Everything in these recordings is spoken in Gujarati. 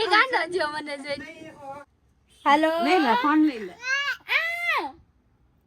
એ ગાંડો જો મને જોઈ. હાલો લઈ લે ફોન લઈ લે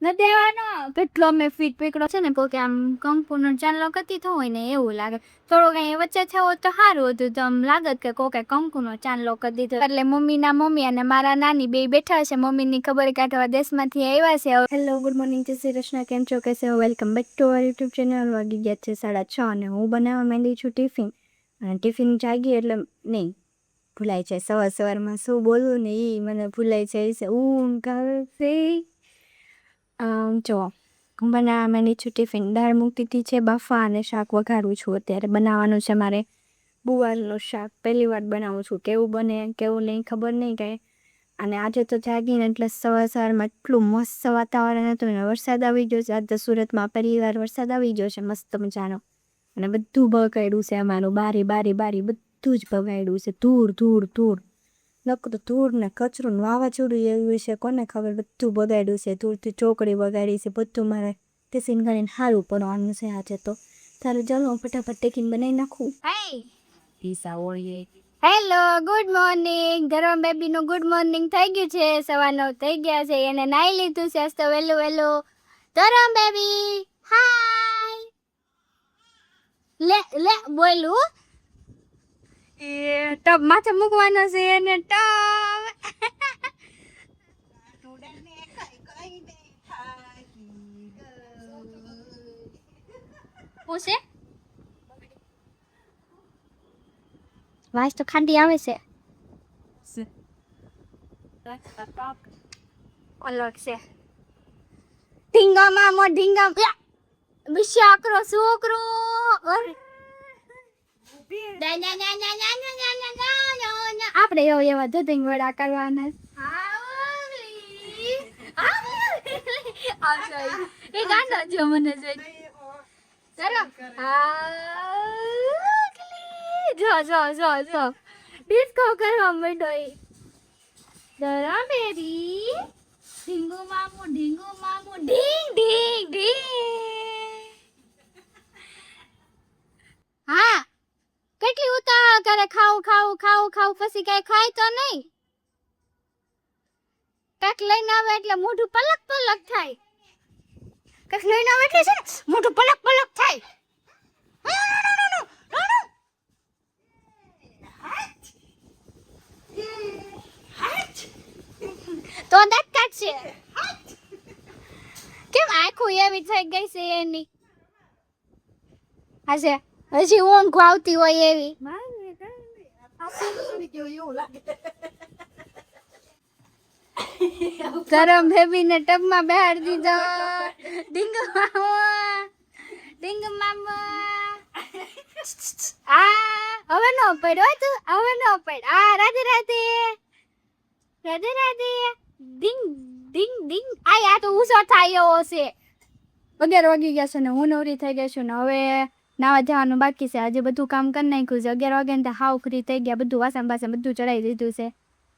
ન દેવાનો કેટલો મેં ફીટ પકડો છે ને પોકે આમ કંકુનો ચાંદલો કરતી થયો હોય ને એવું લાગે. થોડો કઈ વચ્ચે થયો તો સારું હતું તો આમ લાગત કે કોકે કંકુનો ચાંદલો કરી દીધો. એટલે મમ્મીના મમ્મી અને મારા નાની બે બેઠા છે. મમ્મીની ખબર કાઢવા દેશમાંથી આવ્યા છે. હેલો ગુડ મોર્નિંગ જય શ્રી કૃષ્ણ, કેમ છો, કેસે હો? Welcome back to our YouTube channel. વાગી ગયા છે 6:30 અને હું બનાવવા માંડી છું ટિફિન. અને ટિફિન જાગી એટલે નહીં ભૂલાય છે સવારમાં શું બોલવું ને એ મને ભૂલાય છે. ઊંઘ આવશે. જો હું બનાવવા માંડી છું ટિફિન. દાળ મૂકી દીધી છે બાફા અને શાક વઘારું છું. અત્યારે બનાવવાનું છે મારે ગુવારનું શાક. પહેલી વાર બનાવું છું. કેવું બને કેવું નહીં ખબર નહીં કાંઈ. અને આજે તો જાગીને એટલે સવારમાં એટલું મસ્ત વાતાવરણ હતું ને વરસાદ આવી ગયો છે. આજ તો સુરતમાં પહેલી વાર વરસાદ આવી ગયો છે મસ્ત મજાનો. અને બધું બગાડ્યું છે અમારું. બારી બધું જ બગાડ્યું છે. ધૂળ નકરું ધૂળ ને કચરું ને વાવાઝોડું એવું છે કોને ખબર. બધું બગાડ્યું છે. ધૂળથી ચોકડી બગાડી છે. બધું મારે ટિફિન કરીને સારું પડવાનું છે આજે તો. તારું ચાલો હું ફટાફટ ટિફિન બનાવી નાખું. પીસા ઓળીએ હેલો ગુડ મોર્નિંગ. ધરમ બેબીનું ગુડ મોર્નિંગ થઈ ગયું છે. 9:15 થઈ ગયા છે. એને નાઈ લીધું છે તો વહેલું. ધરમ બેબી હાય લે બોલું એ ટબ માથે મૂકવાનો છે એને ટબ. પૂછે વાસ તો ખાંડી આવે છે. અલગ છે ઢીંગા મામો ઢીંગા બિશાકરો છોકરો. આપણે એવા ધતિંગ વડા કરવાના. એ ગાંડો જો મને જોઈ. જો ડિસ્કો કરવા માંડ્યો એ. ધરા બેબી ઢીંગુ મામુ ઢીંગ ઢીંગ. હા કેટલી ઉતાવળ કરે. ખાવું પછી કઈ ખાય તો નહીં. કાંઈક લઈને આવે એટલે મોઢું પલક થાય. કાંઈક લઈને આવે એટલે છે ને મોઢું પલક થાય. તો દાંત કાઢશે. કેમ આખું એવી થઈ ગઈ છે એની. હશે હજી ઊંઘ આવતી હોય એવી. ગરમ બેબીને ટબમાં બેહાડી દીધો. ડીંગ મામા હવે નો પડ્યો તું. હવે નો પડ. રાધે ડીંગ. આ તો ઉસો થાય એવો છે. 11 વાગી ગયા છે ને હું નવરી થઈ ગઈ છું ને હવે નાવા જવાનું બાકી છે. આજે બધું કામ કરી નાખ્યું છે. 11 વાગ્યા ને હાવ ફ્રી થઈ ગયા. બધું વાસણ બધું ચડાવી દીધું છે.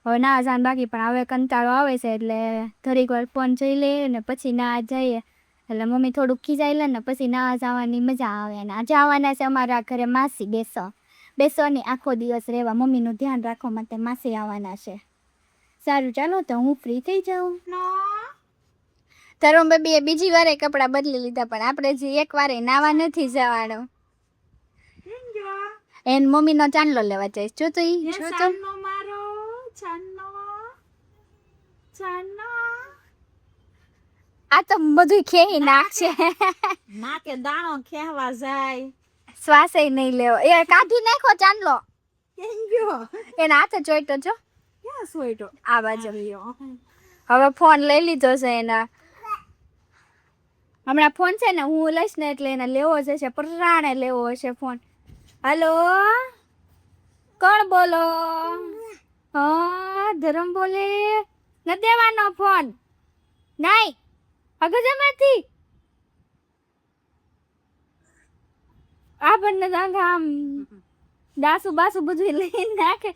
હવે નાવા જવાનું બાકી પણ હવે કંટાળો આવે છે એટલે થોડીક વાર ફોન જોઈ લે ને પછી નાવા જઈએ. એટલે મમ્મી થોડુંક ખીજાઈ લે ને પછી નાવા જવાની મજા આવે. અને આજે આવવાના છે અમારા ઘરે માસી. બેસો ને આખો દિવસ રહેવા. મમ્મીનું ધ્યાન રાખવા માટે માસી આવવાના છે. સારું ચાલો તો હું ફ્રી થઈ જાઉં. તરુણ બેબીએ બીજી વારે કપડાં બદલી લીધા પણ આપણે જે એક વારે નાવા નથી જવાનું. એને મમ્મીનો ચાંદલો લેવા જઈશ. જો તો આ તો બધું ખેઈ નાખશે. નાકે દાણો ખેવા જાય. શ્વાસે નહીં લેવો. એ કાઢી નાખો ચાંદલો. એને હાથે જોઈતો જો આ બાજુ. હવે ફોન લઈ લીધો છે એના. હમણાં ફોન છે ને હું લઈશ ને એટલે એને લેવો જ હશે. પરાણે લેવો હશે ફોન. હલો કોણ બોલો? હા ધરમ બોલે. ન દેવાનો ફોન. નહીં અગજમાંથી આ બંને આમ દાસુ બાસુ બધું લઈને નાખે.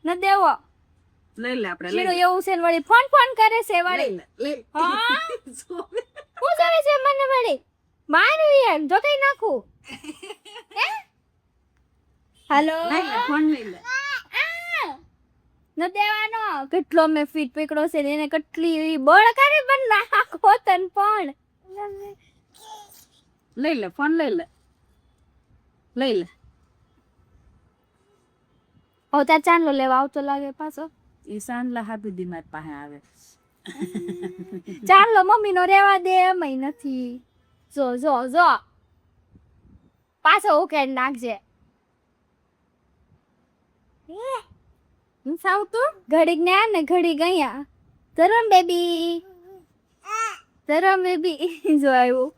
ન દેવો. લઈ લે આપણે શીરો એવું છે ને વળી ફોન કરે છે વળી. હા શું કરે છે મને વળી મારું યાર જોઈ નાખું. હે હેલો ફોન લઈ લે. ન દેવાનો કેટલો મેં ફીટ પકડો છે ને એને કેટલી બળ કરે પણ નાખો તન પણ લઈ લે ફોન લઈ લે ઓ ત્યાં ચાંદલો લેવા આવતો લાગે પાછો ઈ સાંજલા હાથું દી મારી પાસે આવે ચાંદલો મમ્મી નો રેવા દે એમય નથી જો જો જો પાછો ઉકેલ નાખજે સાવ તું ઘડીક ને આ ને ઘડીક અહીંયા ધરમ બેબી જો આવ્યું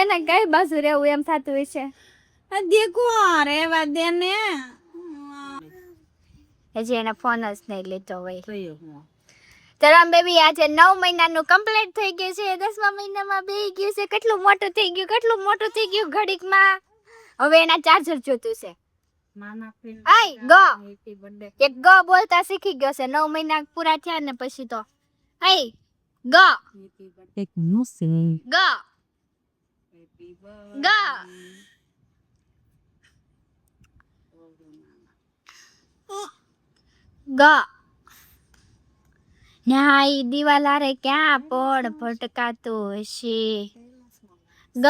એને કઈ બાજુ રહેવું એમ થતું હશે દેખો રેવા દે ને હજી એને ફોન જ નહીં લીધો હોય થયો હું ધરમ બેબી આજે 9 મહિનાનું કમ્પ્લીટ થઈ ગયું છે 10મા મહિનામાં બેહી ગયું છે કેટલું મોટું થઈ ગયું ઘડીકમાં હવે એના ચાર્જર જોતું છે નાના ફ્રેન્ડ આય ગો હેપી બર્થડે એક ગ બોલતા શીખી ગયો છે 9 મહિના પૂરા થયા ને પછી તો આય ગ હેપી બર્થડે નો સે ગ હેપી ગ ગ ન્યાય દિવાલારે ક્યાં પડ ભટકાતો હશે ગ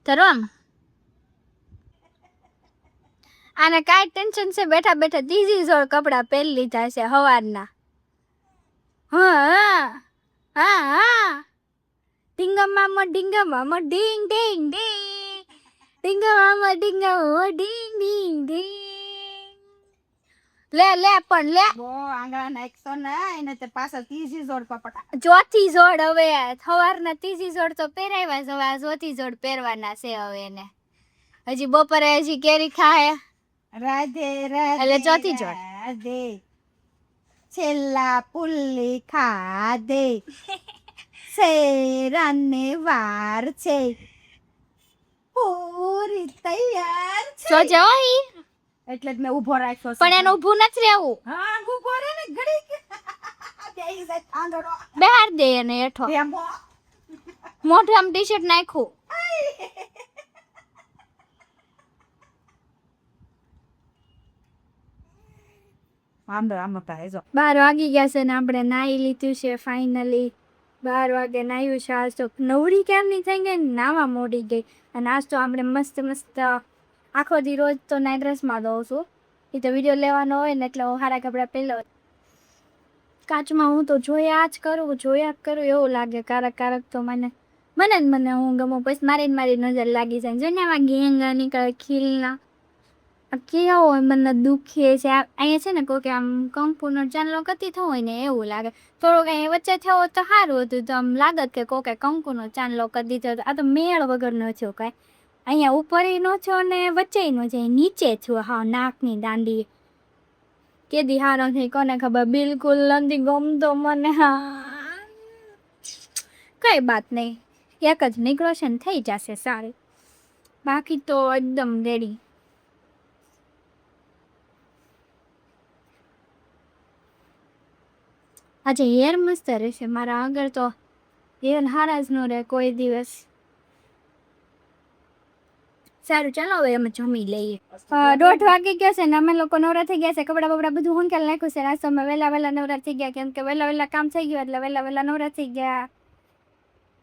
ધરમ આને કાંઈ ટેન્શન છે બેઠા બેઠા ત્રીજી જોડ કપડા પહેરી લીધા છે હવારના હા ઢીંગમામાં ઢીંગ ઢીંગ ઢીંગ ઢીંગમામાં ઢીંગ ઢીંગ ઢીંગ લે પણ લે બો આંગળા નાખતો ના એને તે પાછા ત્રીજી જોડ કપડા ચોથી જોડ હવે સવારના ત્રીજી જોડ તો પહેરાવ્યા છે હવે આ ચોથી જોડ પહેરવાના છે હવે એને હજી બપોરે હજી કેરી ખાય રાધે રાધે એટલે ચોથી જોડ. રાધે છેલ્લા પુલ્લી ખાધે શેરાને વાર છે પૂરી તૈયાર છે સોજો ઈ એટલે જ મેં ઊભો રાખ્યો છે પણ એનું ઊભું નથી રહેવું હા ઊભો રે ને ઘડીક બેહી જાય આંધળો બહાર દે એને હેઠો રેમો મોઢે આમ ટી શર્ટ નાખ્યું આમ થાય જો 12 વાગી ગયા છે ને આપણે નાહી લીધું છે ફાઇનલી 12 વાગે નાહ્યું છે આજ તો નવરી કેમની થઈ ગઈ ને નાવા મોડી ગઈ અને આજ તો આપણે મસ્ત આખો દી રોજ તો નાઇટ ડ્રેસમાં દઉં છું એ તો વિડીયો લેવાનો હોય ને એટલે હું સારા કપડાં પહેલો કાચમાં હું તો જોયા જ કરું એવું લાગે કારક તો મને હું ગમું પછી મારી નજર લાગી જાય જો ને આમાં ગેંગા નીકળે ખીલના કેવો હોય મને દુખે છે અહીંયા છે ને કોઈ કે આમ કંકુનો ચાંદલો કતી થયો હોય ને એવું લાગે થોડોક અહીંયા વચ્ચે થયો તો સારું હતું તો આમ લાગત કે કોઈ કંકુનો ચાંદલો કરી દીધો આ તો મેળ વગરનો થયો કાંઈ અહીંયા ઉપર નો છો ને વચ્ચે નો છે નીચે છું હા નાકની દાંડી કેદી હારો થઈ કોને ખબર બિલકુલ નથી ગમતો મને હા કઈ બાત નહીં એક જ નીકળો છે ને થઈ જશે સારું બાકી તો એકદમ રેડી આજે હેર મસ્ત રહેશે મારા આગળ તો હેર હારા જ ન રહે કોઈ દિવસ સારું ચાલો હવે અમે જમી લઈએ 1:30 વાગી ગયા છે ને અમે લોકો નવરા થઈ ગયા છે કપડાં બપડા બધું hunકેલ નાખ્યું છે રાસ્તો અમે વહેલા નવરા થઈ ગયા કેમ કે વહેલા કામ થઈ ગયું એટલે વહેલા નવરા થઈ ગયા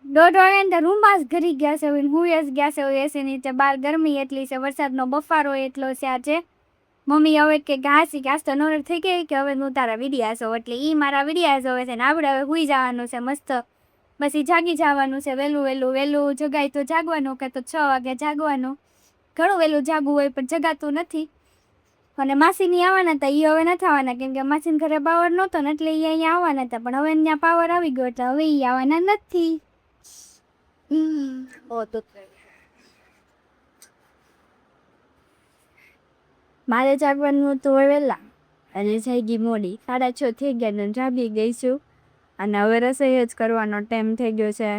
1:30 વાગે ને રૂમમાં જ ઘરી ગયા છે હું જ ગયા છે એસી નીચે બહાર ગરમી એટલી છે વરસાદનો બફારો એટલો છે આજે મમ્મી હવે કે ઘાસ તો નવરા થઈ ગઈ કે હવે હું તારા વિડિયા છો એટલે એ મારા વિડિયા જોવે છે ને આપણે હવે સુઈ જવાનું છે મસ્ત બસ એ જાગી જવાનું છે વહેલું જગાય તો જાગવાનું કે તો 6 વાગે જાગવાનું ઘણું વહેલું જાગવું હોય પણ જગાતું નથી અને માસીની આવવાના હતા એ હવે નથી આવવાના કેમ કે માસીને ઘરે પાવર નહોતો ને એટલે એ અહીંયા આવવાના હતા પણ હવે ત્યાં પાવર આવી ગયો એટલે હવે એ આવવાના નથી મારે જાગવાનું હતું વહેલા અને જાગી મોડી 6:30 થઈ ગયા ને જાગી ગઈ છું અને હવે રસોઈ જ કરવાનો ટાઈમ થઈ ગયો છે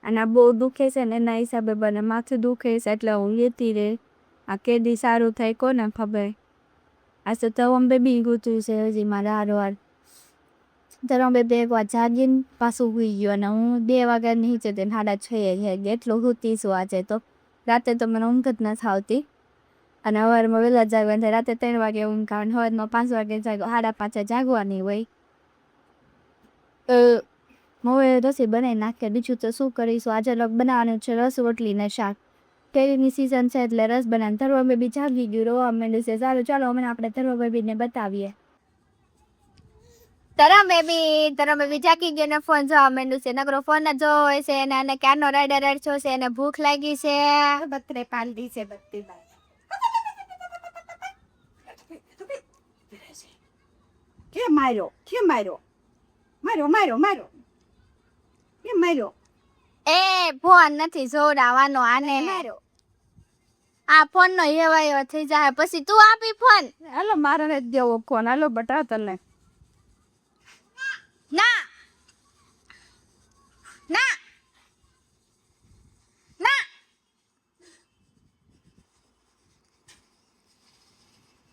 અને આ બહુ દુખે છે ને એના હિસાબે બને માથું દુખે છે એટલે હું લેતી રહે આ કેદી સારું થાય કોને ખબર આ તો તવમ બેબી ગૂતું છે હજી મારા હારવાર તરમ બેબી એકવાર જાગીને પાછું સુઈ ગયો અને હું 2 વાગ્યા નીચે તેને 6:30 એટલું સૂતી છું આજે તો રાતે તો મને ઊંઘ જ નથી આવતી અને સવારમાં વહેલા જાગવાનું થાય, રાતે 3 વાગે ઊંઘ આવે, સવારમાં 5 વાગે જાગો, 5:30 જાગવાની હોય. હવે રસોઈ બનાવી નાખીએ, બીજું તો શું કરીશું. આજે લોક બનાવવાનું છે રસ રોટલી ને શાક. કેરીની સિઝન છે એટલે રસ બનાવીને ધરવા બેબી જાગી ગયું, રોવા માંડ્યું છે. સારું ચાલો હમણાં આપણે ધરવા બેબીને બતાવીએ. તરા બેબી જાગી ગયો ને ફોન જોવા માંડ્યું છે. નકરો ફોન જ જોવો હોય છે અને ક્યારનો રાઈડર છો છે એને ભૂખ લાગી છે. બત્રે પાલડી છે બત્રી બાઈ. કેમ માર્યો? કેમ માર્યો? માર્યો માર્યો માર્યો. કેમ માર્યો? એ ફોન નથી જોડાવાનો આને. માર્યો. આ ફોન નો હેવાયો થઈ જાય પછી તું આપી ફોન. હાલો મારે નથી દેવો ફોન. હાલો બટા તને. ના ના ના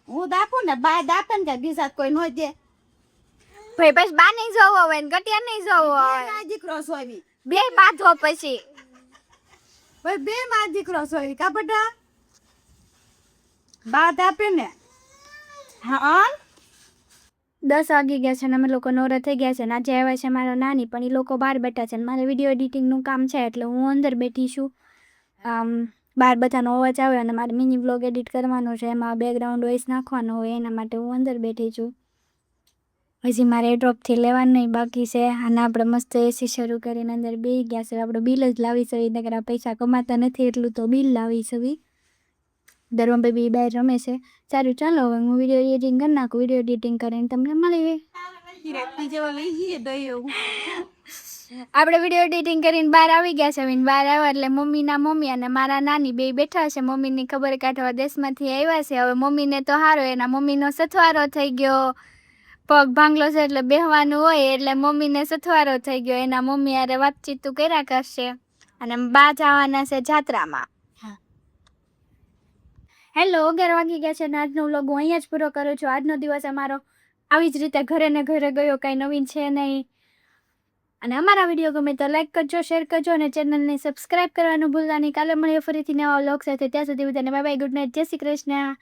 હું દાપું ને બા દાપે ને બીજા કોઈ નો દે. ભાઈ પછી બા નહીં જોવો હોય ને ગટિયા નહીં જોવો હોય. આ દીકરો સોવી. બે બાંધો પછી. ભાઈ બે માં દીકરો સોવી કા બટા. બા દાપે ને. હા 10 વાગી ગયા છે ને અમે લોકો નવરા થઈ ગયા છે ને આજે આવ્યા છે મારા નાની, પણ એ લોકો બહાર બેઠા છે ને મારે વિડીયો એડિટિંગનું કામ છે એટલે હું અંદર બેઠી છું. બહાર બધાનો અવાજ આવે અને મારે મિની વ્લોગ એડિટ કરવાનો છે, એમાં બેકગ્રાઉન્ડ વોઇસ નાખવાનો હોય એના માટે હું અંદર બેઠી છું. હજી મારે એડ્રોપથી લેવાનું નહીં બાકી છે. અને આપણે મસ્ત એસી શરૂ કરીને અંદર બેસી ગયા છે. આપણે બિલ જ લાવી છે, નકર આ પૈસા કમાતા નથી એટલું તો બિલ લાવી છે. દરવા બેબી બહાર રમે છે. સારું ચાલો હવે હું વિડીયો એડિટિંગ કરી નાખું. વિડીયો એડિટિંગ કરીને તમને મળી. આપણે વિડીયો એડિટિંગ કરીને બહાર આવી ગયા છે. બહાર આવ્યા એટલે મમ્મીના મમ્મી અને મારા નાની બે બેઠા છે. મમ્મીની ખબર કાઢવા દેશમાંથી આવ્યા છે. હવે મમ્મીને તો સારો એના મમ્મીનો સથવારો થઈ ગયો, પગ ભાંગલો છે એટલે બેહવાનું હોય એટલે મમ્મીને સથવારો થઈ ગયો. એના મમ્મી હારે વાતચીત તું કર્યા કરશે અને બા જવાના છે જાત્રામાં. હેલો 11 વાગી ગયા છે અને આજનો વ્લોગ હું અહીંયા જ પૂરો કરું છું. આજનો દિવસ અમારો આવી જ રીતે ઘરે ને ઘરે ગયો, કાંઈ નવીન છે નહીં. અને અમારા વિડીયો ગમે તો લાઈક કરજો, શેર કરજો અને ચેનલને સબસ્ક્રાઈબ કરવાનું ભૂલતા નહીં. કાલે મળીએ ફરીથી નવા વ્લોગ સાથે. ત્યાં સુધી બધાને બાય બાય, ગુડ નાઇટ, જય શ્રી કૃષ્ણ.